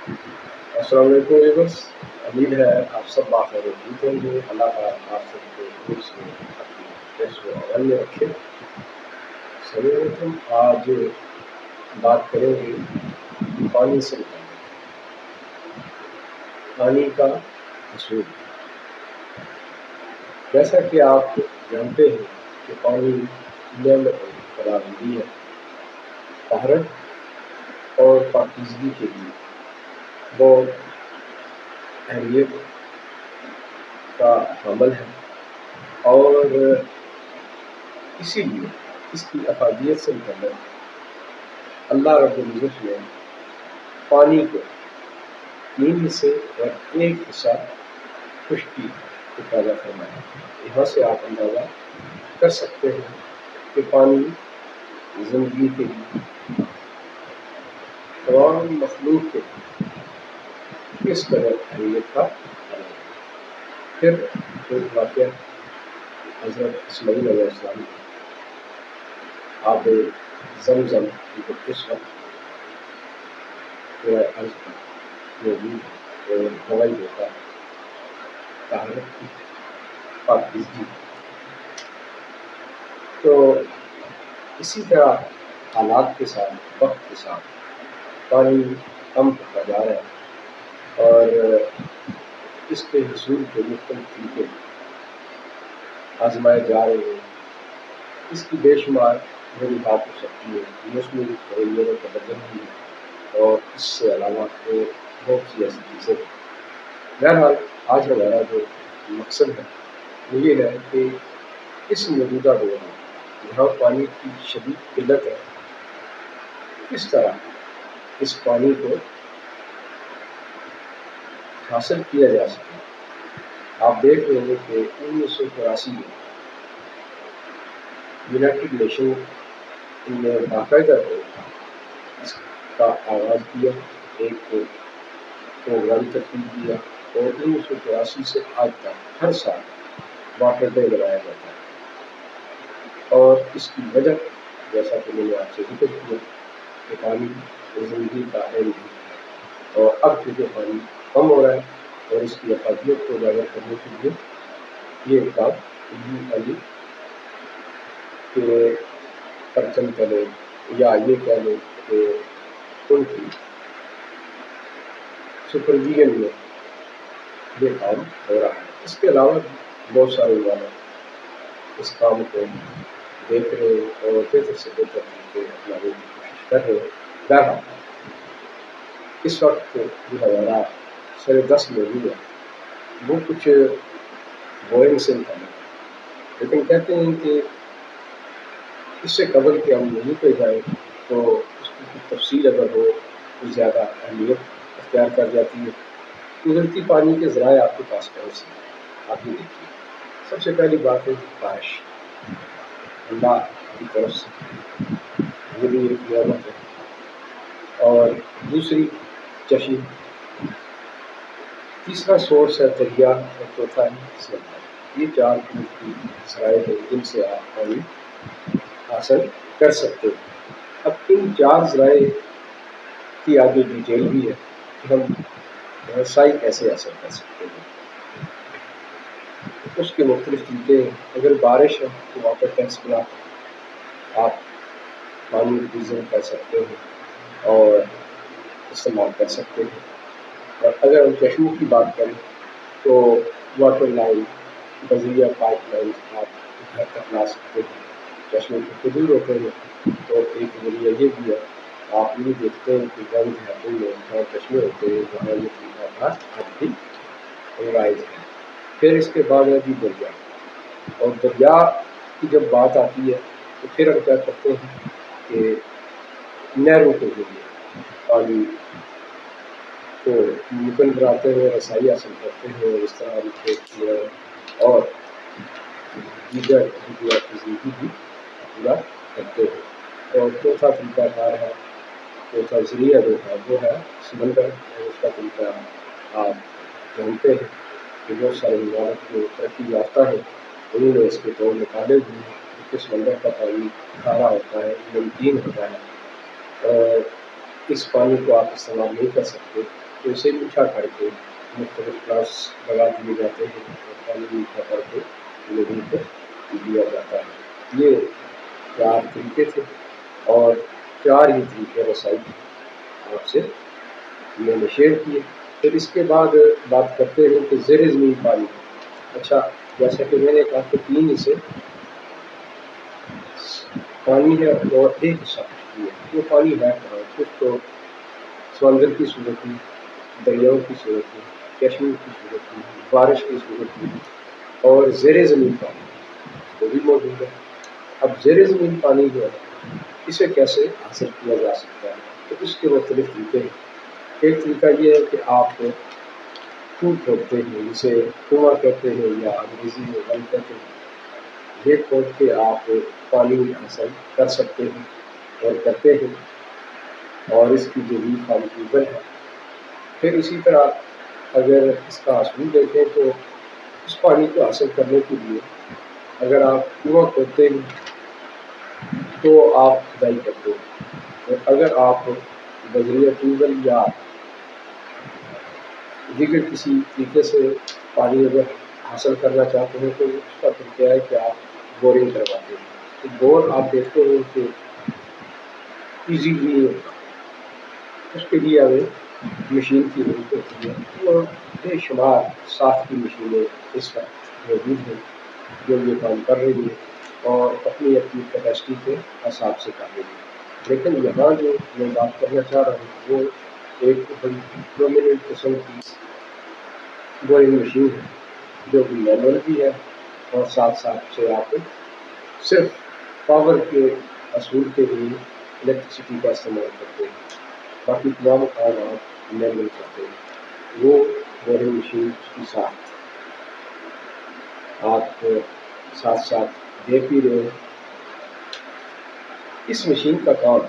السلام علیکم ویورس، امید ہے آپ سب باخیر ٹھیک ہوں گے۔ اللہ تعالیٰ آپ سب کو خلوص میں اپنی حفظ و امان میں رکھے۔ سبھی علیکم، آج بات کریں گے پانی سے متعلق، پانی کا اصول۔ جیسا کہ آپ جانتے ہیں کہ پانی نعمت خداوندی ہے، طہارت اور پاکیزگی کے لیے بہت اہمیت کا حامل ہے، اور اسی لیے اس کی افادیت سے متعلق اللہ رب العزت نے پانی کو 3 حصے اور 1 حصہ خشکی کو پیدا فرمایا۔ یہاں سے آپ اندازہ کر سکتے ہیں کہ پانی زندگی کے لیے، تمام مخلوق کے لیے کس قدر اہمیت کا حامل ہے۔ پھر ایک واقعہ حضرت اسماعیل علیہ السلام آب زمزم جو اس وقت پورا عرض پر موجود ہے اور گواہی دیتا ہے طہارت کی، پاکیزگی کی۔ تو اسی طرح حالات کے ساتھ، وقت کے ساتھ پانی کم ہوتا جا رہا ہے، اور اس کے حصول کے مختلف طریقے آزمائے جا رہے ہیں۔ اس کی بے شمار وجوہات ہو سکتی ہے، موسمی تغیروں کا بدل بھی ہے، اور اس سے علاوہ اور بہت سی ایسی چیزیں ہیں۔ بہرحال آج ہمارا جو مقصد ہے وہ یہ ہے کہ اس موجودہ دور میں جہاں پانی کی شدید قلت ہے، کس طرح اس پانی کو حاصل کیا جا سکے۔ آپ دیکھ رہے ہیں کہ 1983 میں یونائٹڈ نیشن نے باقاعدہ طور پر اس کا آغاز کیا، ایک پروگرام ترتیب کیا، اور 1983 سے آج تک ہر سال واٹر ڈے منایا جاتا ہے۔ اور اس کی وجہ، جیسا کہ میں نے آپ سے ذکر کیا، کہ پانی زندگی کا اہم ہے، اور اب چونکہ پانی کم ہو رہا ہے اور اس کی افادیت کو اجاگر کرنے کے لیے یہ کام علی کے پرچم تلے، یا یہ کہہ لیں کہ ان کی سپرویژن میں یہ کام ہو رہا ہے۔ اس کے علاوہ بہت سارے ادارے اس کام کو دیکھ رہے ہیں اور بہتر سے بہتر طریقے اپنانے کی کوشش کر رہے ہیں۔ بہرحال اس وقت جو ہمارا سر دست موضوع ہے وہ کچھ بورنگ سے متعلق ہے، لیکن کہتے ہیں کہ اس سے قبل کہ ہم موضوع پہ جائیں تو اس کی کچھ تفصیل اگر ہو تو زیادہ اہمیت اختیار کر جاتی ہے۔ قدرتی پانی کے ذرائع آپ کے پاس کون سے ہیں؟ آپ یہ دیکھیے، سب سے پہلی بات ہے بارش، اللہ کی طرف سے وہ بھی ایک نعمت ہے، اور دوسری چشم، تیسرا سورس ہے دریا، اور چوتھا ہے سمندر۔ یہ 4 قدرتی ذرائع ہیں جن سے آپ پانی حاصل کر سکتے ہیں۔ اب ان 4 ذرائع کی آگے ڈیٹیل بھی ہے کہ ہم رسائی کیسے حاصل کر سکتے ہیں، اس کے مختلف طریقے ہیں۔ اگر بارش ہے تو واٹر ٹینکس بنا آپ پانی ریزرو کر سکتے ہیں اور استعمال کر سکتے ہیں۔ اور اگر ہم چشموں کی بات کریں تو واٹر لائن بذریعہ پائپ لائن آپ گھر تک لا سکتے ہیں۔ چشمے کے دور ہوتے ہیں تو ایک ذریعہ یہ بھی ہے، آپ یہ دیکھتے ہیں کہ گاؤں دیہاتوں میں جہاں چشمے ہوتے ہیں وہاں یہ طریقہ کار اب بھی رائج ہے۔ پھر اس کے بعد ہے بھی دریا، اور دریا کی جب بات آتی ہے تو پھر ہم کیا کرتے ہیں کہ نہروں کے ذریعے پانی کو ممکن بناتے ہیں، رسائی حاصل کرتے ہیں، اور اس طرح ہم کھیت اور دیگر ضروریات کی زندگی بھی پورا کرتے ہیں۔ اور چوتھا طریقہ کار ہے، چوتھا ذریعہ جو ہے وہ ہے سمندر، اور اس کا طریقہ آپ جانتے ہیں کہ بہت سارے ممالک جو ترقی یافتہ ہیں انہوں نے اس کے طور نکالے ہوئے ہیں، کیونکہ سمندر کا پانی کھارا ہوتا ہے، نمکین ہوتا ہے، اور اس پانی کو آپ استعمال نہیں کر سکتے۔ تو اسے میٹھا کر کے مختلف کلاس لگا دیے جاتے ہیں اور پانی میٹھا کر کے لوگوں کو دیا جاتا ہے۔ یہ 4 طریقے تھے اور 4 ہی طریقے رسائی آپ سے میں نے شیئر کیے۔ پھر اس کے بعد بات کرتے ہیں کہ زیر زمین پانی۔ اچھا، جیسا کہ میں نے کہا کہ 3 حصے پانی ہے اور ایک حصہ خشکی ہے۔ وہ پانی ہے کہاں؟ کچھ تو سمندر کی صورت میں، دریاؤں کی صورت میں، چشموں کی صورت میں، بارش کی صورت میں، اور زیر زمین پانی وہ بھی موجود ہے۔ اب زیر زمین پانی جو ہے اسے کیسے حاصل کیا جا سکتا ہے؟ تو اس کے مختلف طریقے ہیں۔ ایک طریقہ یہ ہے کہ آپ کنویں کھودتے ہیں، جسے کنواں کہتے ہیں یا انگریزی میں ویل کہتے ہیں۔ یہ کھود کے آپ پانی حاصل کر سکتے ہیں اور کرتے ہیں، اور اس کی جو بھی فائدہ ہے۔ پھر اسی طرح اگر اس کا اصول دیکھیں تو اس پانی کو حاصل کرنے کے لیے اگر آپ کنواں کھودتے ہیں تو آپ کھدائی کرتے ہیں، اور اگر آپ بذریعہ ٹیوب ویل یا دیگر کسی طریقے سے پانی اگر حاصل کرنا چاہتے ہیں تو اس کا طریقہ ہے کہ آپ بورنگ کرواتے ہیں۔ تو بور آپ دیکھتے ہیں کہ ایزی نہیں ہوتا، اس کے لیے ہمیں مشین کی ضرورت ہوتی ہے، اور بے شمار صاف کی مشینیں اس وقت موجود ہیں جو یہ کام کر رہی ہیں اور اپنی اپنی کیپیسٹی کے حساب سے کر رہی ہیں۔ لیکن یہاں جو میں بات کرنا چاہ رہا ہوں وہ ایک بڑی پرومیننٹ قسم کی بورنگ مشین ہے جو کہ مینول بھی ہے، اور ساتھ ساتھ سے آپ صرف پاور کے اصول کے لیے الیکٹریسٹی کا استعمال کرتے ہیں، باقی تمام کام آپ مینول کرتے ہیں۔ وہ بورنگ مشین کی ساتھ آپ ساتھ ساتھ دیکھ بھی رہے ہیں۔ اس مشین کا کام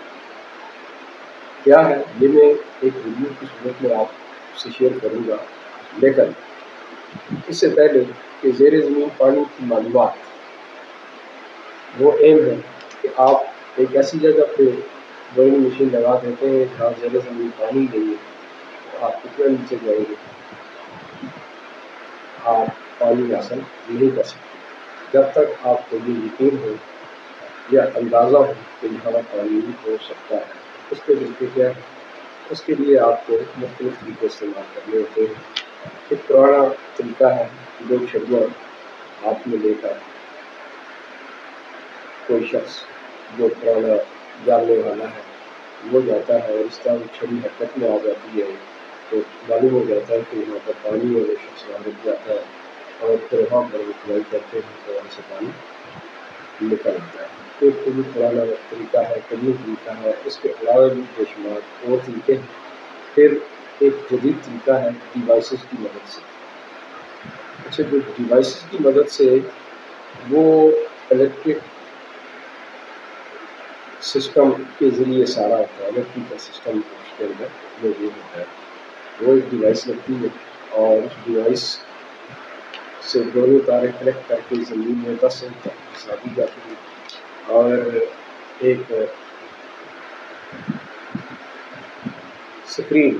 کیا ہے یہ میں ایک ویڈیو کی صورت میں آپ سے شیئر کروں گا، لیکن اس سے پہلے کہ زیر زمین پانی کی معلومات، وہ ایم ہے کہ آپ ایک ایسی جگہ پہ بورنگ مشین لگا دیتے ہیں جہاں زیر زمین پانی نہیں ہے، تو آپ کتنے نیچے جائیں گے آپ پانی حاصل نہیں کر سکتے جب تک آپ کو یہ یقین ہو یا اندازہ ہو کہ یہاں پانی بھی ہو سکتا ہے۔ اس کے طریقے کیا ہے؟ اس کے لیے آپ کو مختلف طریقے استعمال کرنے ہوتے ہیں۔ ایک پرانا طریقہ ہے، لوگ چھڑیاں ہاتھ میں لے کر، کوئی شخص جو پرانا جاننے والا ہے وہ جاتا ہے، اور اس طرح وہ چھڑی حرکت میں آ جاتی ہے تو معلوم ہو جاتا ہے کہ یہاں پر پانی ہے، وہ شخص وہاں رک جاتا ہے، اور پھر وہاں پر وہ کھدائی کرتے ہیں تو وہاں سے پانی نکل آتا ہے۔ تو ایک بھی پرانا طریقہ ہے، قدیم طریقہ ہے۔ اس کے علاوہ بھی بے شمار اور طریقے ہیں۔ پھر ایک جدید طریقہ ہے ڈیوائسز کی مدد سے۔ اچھا، جو ڈیوائسز کی مدد سے وہ الیکٹرک سسٹم کے ذریعے سارا ہوتا ہے، الیکٹریکل سسٹم اس کے اندر موجود ہوتا ہے۔ وہ ایک ڈیوائس لگتی ہے، اور اس ڈیوائس سے دونوں تاریں کنیکٹ کر کے زمین میں 10 انچ تک پھنسا دی جاتی ہے، اور ایک اسکرین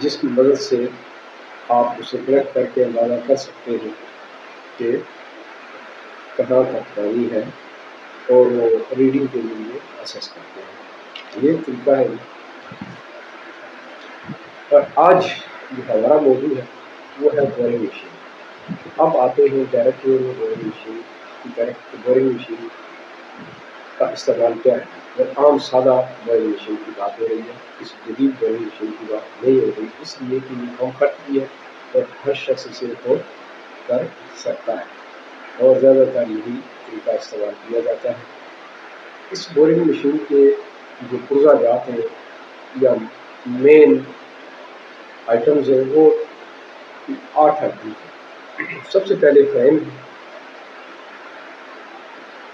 جس کی مدد سے آپ اسے کنیکٹ کر کے اندازہ کر سکتے ہیں کہ کہاں تک پانی ہے، اور وہ ریڈنگ کے لیے اسیس کرتے ہیں۔ یہ طریقہ ہے۔ اور آج جو ہمارا موضوع ہے وہ ہے بورنگ مشین۔ اب آتے ہیں ڈائریکٹ بورنگ مشین کی طرف۔ بورنگ مشین کا استعمال کیا ہے؟ اور عام سادہ بورنگ مشین کی بات ہو رہی ہے، اس جدید بورنگ مشین کی بات نہیں ہو رہی، اس لیے کہ یہ کمفرٹ بھی ہے اور ہر شخص اسے افورڈ کر سکتا ہے، اور زیادہ تر یہی طریقہ استعمال کیا جاتا ہے۔ اس بورنگ مشین کے جو پرزہ جات ہیں یا مین آئٹمز ہیں وہ 8 آئٹم ہیں۔ سب سے پہلے فریم ہے،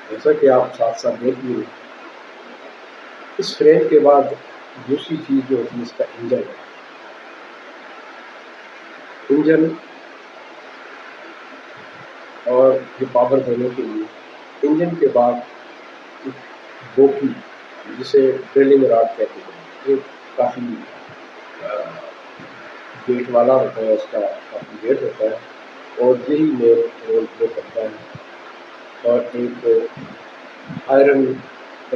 جیسا کہ آپ ساتھ ساتھ دیکھ لیے۔ اس فریم کے بعد دوسری چیز جو ہوتی ہے اس کا انجن ہے۔ انجن اور یہ پاور دینے کے لیے انجن کے بعد بوکی، جسے ڈرلنگ راڈ کہتے ہیں، یہ کافی گیٹ والا ہوتا ہے، اس کا کافی گیٹ ہوتا ہے اور یہی مین رول پلے کرتا ہے، اور ایک آئرن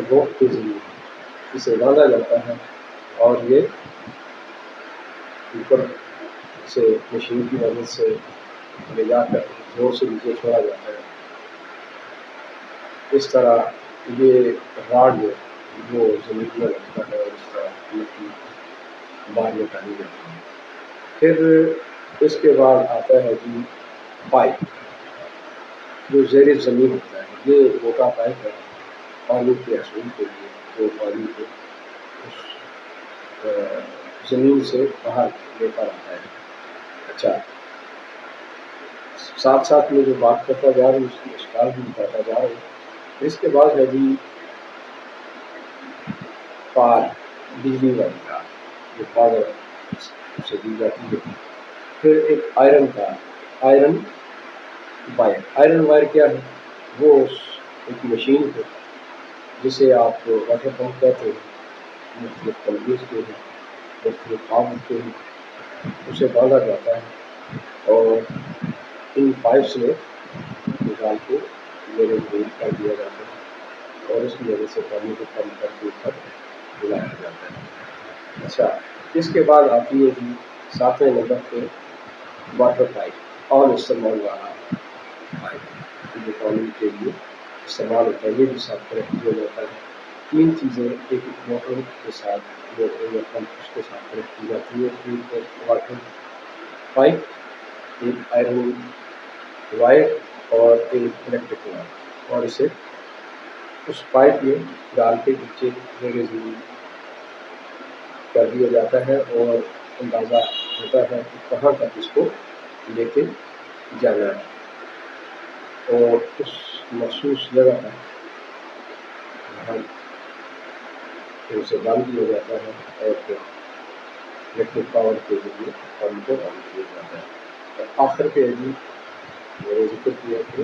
روپ کے ذریعے اسے باندھا جاتا ہے اور یہ اوپر سے مشین کی مدد سے لے جا کر زور سے نیچے چھوڑا جاتا ہے۔ اس طرح یہ راڈ جو زمین میں لگتا ہے اور اس طرح مٹی باہر نکالی جاتی ہے۔ پھر اس کے بعد آتا ہے جی پائپ، جو زیر زمین ہوتا ہے۔ یہ موٹا پائپ ہے پانی کے حصول کے لیے، جو پانی کو اس زمین سے باہر لے کر آتا ہے۔ اچھا، ساتھ ساتھ میں جو بات کرتا جا رہا ہوں اس کی اشکال بھی بتاتا جا رہا ہوں۔ اس کے بعد ہے جی پار، بجلی والی تار، جو پاور سے دی جاتی ہے۔ پھر ایک آئرن تار، آئرن وائر۔ آئرن وائر کیا ہے؟ وہ ایک مشین ہے جسے آپ واٹر پمپ کہتے ہیں، مختلف کمپنیز کے ہیں، مختلف پاور کے ہیں، اسے باندھا جاتا ہے اور ان پائپس میں نکال کے میرے دور کر دیا جاتا ہے اور اس کی وجہ سے پانی کو پمپ کر کے اوپر ملایا جاتا ہے۔ اچھا، اس کے بعد آتی ہے جی 7ویں نمبر پہ واٹر پائپ، اور استعمال والا پائپ جو پانی کے لیے استعمال ہوتا ہے، یہ بھی صاف طرح کیا جاتا ہے۔ تین چیزیں ایک موٹر کے ساتھ، موٹر یا پمپ اس کے ساتھ کنیکٹ کی جاتی ہے، ایک واٹر پائپ، ایک آئرن وائر اور ایک الیکٹرک وائر، اور اسے اس پائپ میں ڈال کے نیچے میرے زمین کر دیا جاتا ہے اور اندازہ ہوتا ہے کہ کہاں تک اس کو لے کے جانا ہے، اور اس مخصوص جگہ پر وہاں اسے ڈال دیا جاتا ہے اور پھر الیکٹرک پاور کے ذریعے پانی کو آن کیا جاتا ہے۔ اور آخر پہ جی میں نے ذکر کیا کہ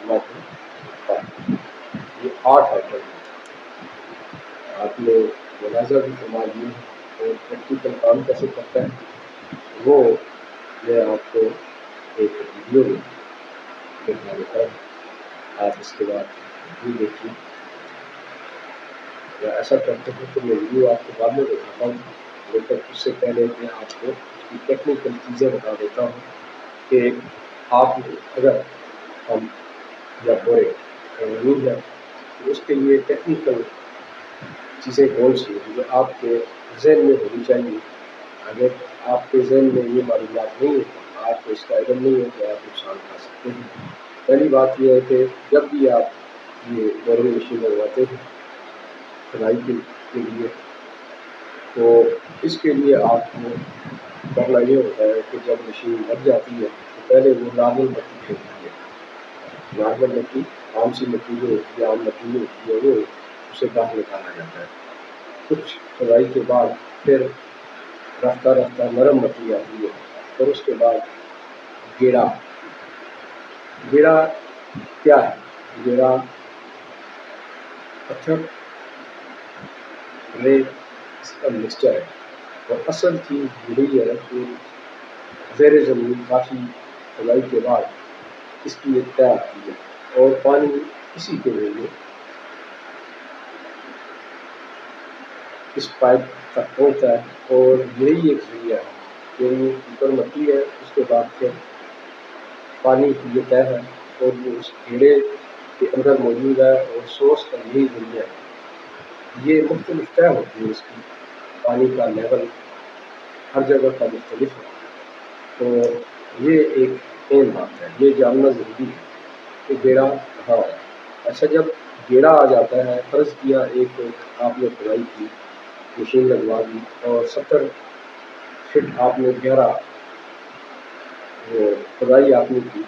واٹر پائپ، یہ 8 آئٹم ہیں۔ آپ نے ملاحظہ بھی فرما دیا ہے اور پریکٹیکل کام کیسے کرتا ہے وہ میں آپ کو ایک ویڈیو میں دکھا دیتا ہوں، آپ اس کے بعد بھی دیکھیے، یا ایسا کرتے ہیں کہ میں ویڈیو آپ کو بعد میں دکھاتا ہوں، لیکن اس سے پہلے میں آپ کو اس کی ٹیکنیکل چیزیں بتا دیتا ہوں کہ آپ اگر ہم یا بورے نہیں ہے تو اس کے لیے ٹیکنیکل چیزیں کون سی ہیں جو آپ کے ذہن میں ہونی چاہیے۔ اگر آپ کے ذہن میں یہ معلومات نہیں ہے، آپ کو اس کا علم نہیں ہے تو آپ نقصان کھا سکتے ہیں۔ پہلی بات یہ ہے کہ جب بھی آپ یہ بورنگ مشین لگواتے ہیں کھدائی کے لیے، تو اس کے لیے آپ کو کرنا یہ ہوتا ہے کہ جب مشین لگ جاتی ہے تو پہلے وہ نارمل مٹی پھینکتی ہے، نارمل مٹی، عام سی مٹی جو ہوتی ہے، عام مٹی جو ہوتی ہے، وہ اسے باہر نکالا جاتا ہے۔ کچھ کھدائی کے بعد پھر رفتہ رفتہ نرم مٹی آتی ہے، اور اس کے بعد گیڑا۔ گیڑا کیا ہے؟ گیڑا پتھر، ریت، اس کا مکسچر ہے، اور اصل چیز یہی ہے کہ زیر زمین کافی کھدائی کے بعد اس کی ایک تہ آتی ہے اور پانی اسی کے ذریعے اس پائپ تک پہنچتا ہے، اور یہی ایک ذریعہ ہے، یعنی اوپر مٹی ہے، اس کے بعد پھر پانی کی یہ تہ ہے اور وہ اس گھیڑے کے اندر موجود ہے، اور سورس کا یہی ذریعہ ہے۔ یہ مختلف تہ ہوتی ہے، اس کی پانی کا لیول ہر جگہ کا مختلف ہے، تو یہ ایک اہم بات ہے، یہ جاننا ضروری ہے کہ گیڑا کہاں ہے۔ اچھا، جب گیڑا آ جاتا ہے، فرض کیا ایک آپ نے کھدائی کی، مشین لگوا دی اور 70 فٹ آپ نے گہرا وہ کھدائی آپ نے کی،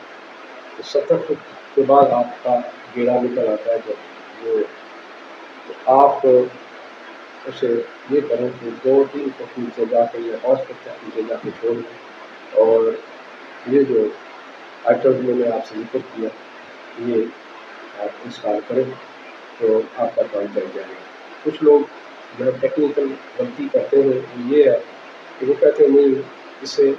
تو 70 فٹ کے بعد آپ کا گیڑا نکل آتا ہے، جب وہ آپ اسے یہ کریں کہ 2-3 فٹ نیچے جا کے یا 5 فٹ تک نیچے جا کے چھوڑ دیں، اور یہ جو آئٹم میں نے آپ سے ذکر کیا یہ آپ انسٹال کریں تو آپ کا کام چل جائے گا۔ کچھ لوگ جو ٹیکنیکل غلطی کرتے ہیں وہ یہ ہے تو وہ کہتے ہیں نہیں اس سے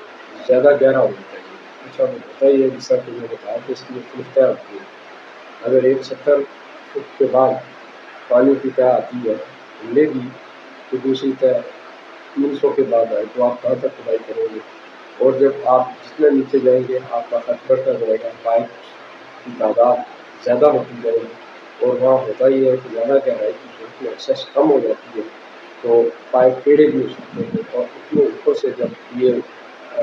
زیادہ گہرا ہونا چاہیے. اچھا وہ ہوتا ہی ہے جیسا کہ میں نے کہا کہ اس کی مختلف طے ہوتی ہے. اگر 170 فٹ کے بعد پانی کی طے آتی ہے لے گی تو دوسری طے 300 کے بعد آئے تو آپ کہاں تک کھدائی کریں گے. اور جب آپ جتنے نیچے جائیں گے آپ کا خط بڑھتا جائے گا, پائپ کی تعداد زیادہ ہوتی جائے گی, اور وہاں ہوتا ہی ہے کہ زیادہ گہرائی کی صورت میں ایکسیس کم ہو جاتی ہے تو پائپ ٹیڑھے بھی ہو سکتے ہیں. اور اتنے اوپر سے جب یہ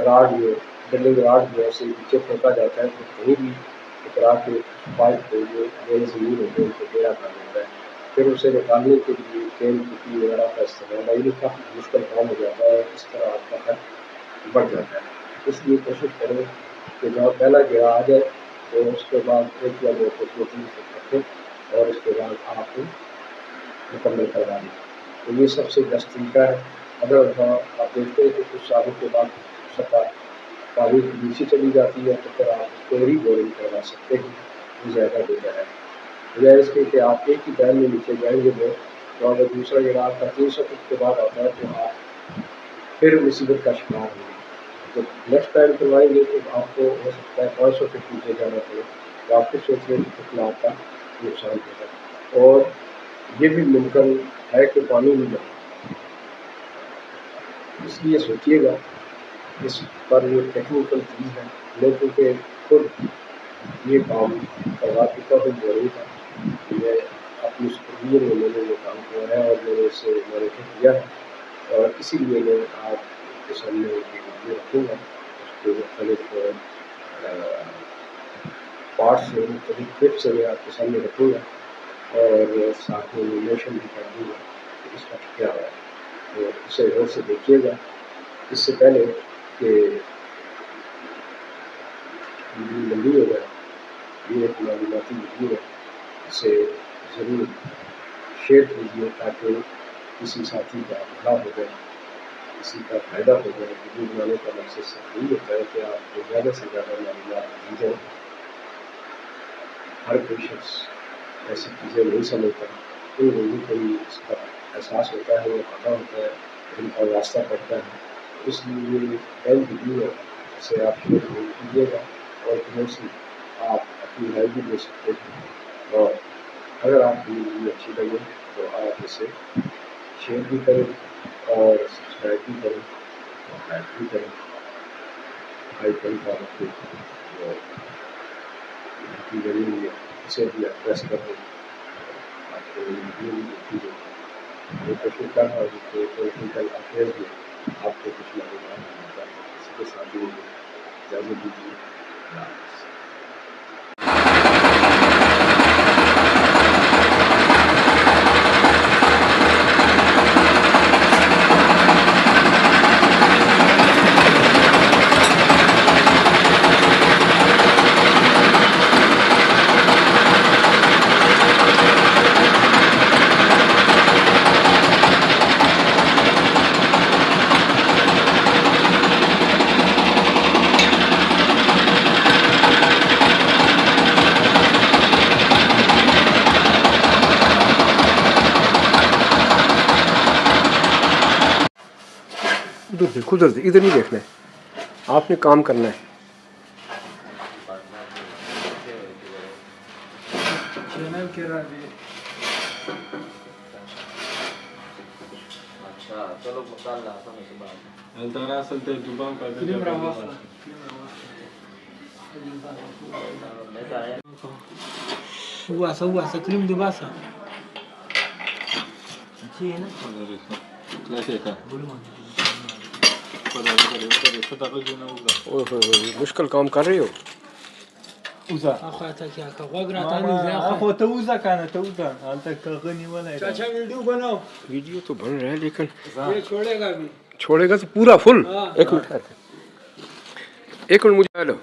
راڈ جو ڈرلنگ راڈ جو ہے اسے نیچے پھینکا جاتا ہے تو کہیں بھی ٹکرا کے پائپ کو جو زمین ہوتے ہیں ان کو ٹیڑھا کر دیتا ہے. پھر اسے نکالنے کے لیے کین پٹی وغیرہ کا استعمال ہے, یہ کافی مشکل کام ہو جاتا ہے. اس طرح آپ کا خط بڑھ جاتا ہے. اس لیے کوشش کریں کہ جب پہلا گیڑا آ جائے تو اس کے بعد ایک یا دو فٹ 2-3 فٹ رکھیں اور اس کے بعد آپ مکمل کروا دیں. تو یہ سب سے بیسٹ طریقہ ہے. اگر آپ دیکھتے ہیں کہ کچھ سالوں کے بعد سطح پانی کی نیچے چلی جاتی ہے تو پھر آپ اس کو ری بورنگ کروا سکتے ہیں, وہ زیادہ بہتر ہے. بجائے اس کے کہ آپ ایک ہی ٹائم میں نیچے جائیں گے تو اگر دوسرا گیڑا آپ کا 300 فٹ کے بعد آتا ہے تو آپ پھر مصیبت کا شکار ہوں گے. جب نیکسٹ ٹائم کروائیں گے تو آپ کو ہو سکتا ہے 500 فٹ نیچے جانا پڑے تو آپ کو سوچ رہے کہ کتنا آپ کا نقصان ہوگا. اور یہ بھی ممکن ہے کہ پانی بھی جائے, اس لیے سوچیے گا اس پر. یہ ٹیکنیکل چیز ہے. میں کیونکہ خود یہ کام کروا چکا ہوں ضروری تھا, میں اپنی سپرویژن میں نے یہ کام کیا ہے اور میں نے اسے مانیٹر کیا ہے, اور اسی لیے میں آپ کے سامنے ایک ویڈیو رکھوں گا. اس کے مختلف پارٹس سے مختلف کلپ سے میں آپ کے سامنے رکھوں گا اور ساتھ میں انیمیشن بھی کر دوں گا کہ اس کا کیا ہے. تو اسے غور سے دیکھیے گا. اس سے پہلے کہ ویڈیو لمبی ہو جائے, یہ ایک معلوماتی ویڈیو ہے, اسے ضرور شیئر کیجیے تاکہ کسی ساتھی کا بھلا ہو جائے, کسی کا فائدہ ہو جائے. ویڈیو بنانے کا مقصد صرف یہی ہوتا ہے کہ آپ کو زیادہ سے زیادہ معلومات دی جائیں. ہر کوئی شخص ایسی چیزیں نہیں سمجھتا, ان لوگوں کو بھی اس کا احساس ہوتا ہے یا پتہ ہوتا ہے, ان کا واسطہ پڑتا ہے. اس لیے یہ اہم ویڈیو ہے, اسے آپ شیئر ضرور کیجیے گا اور دوسری آپ اپنی رائے بھی دے سکتے ہیں. اور اگر آپ کی ویڈیو اچھی لگے تو آپ اسے شیئر بھی کریں اور سبسکرائب بھی کریں اور لائک بھی کریں. آئیکن کا رکھیں جو کی ضروری ہے اسے بھی آپ پریس کر دیں. آپ کو ویڈیو بھی دیکھی ہے. میں کوشش کر رہا ہوں کہ پولیٹیکل افیئرز میں آپ کو کچھ معلومات ملتا ہے. اس کے ساتھ ہی مجھے اجازت دیجیے. اللہ حافظ. ادھر سے ادھر نہیں دیکھنا ہے, آپ نے کام کرنا ہے. اچھا چلو مکان Uasa krim di basa. مشکل کام کر رہے ہو. Akhata kya ka wagrata ni za اخو ته وزه کنه ته وزه انت کغنی ولای chacha video banao ویڈیو تو بن رہا ہے لیکن ye chhodega bhi چھوڑے گا تو پورا فل. ہاں. ایک منٹ مجھے لو.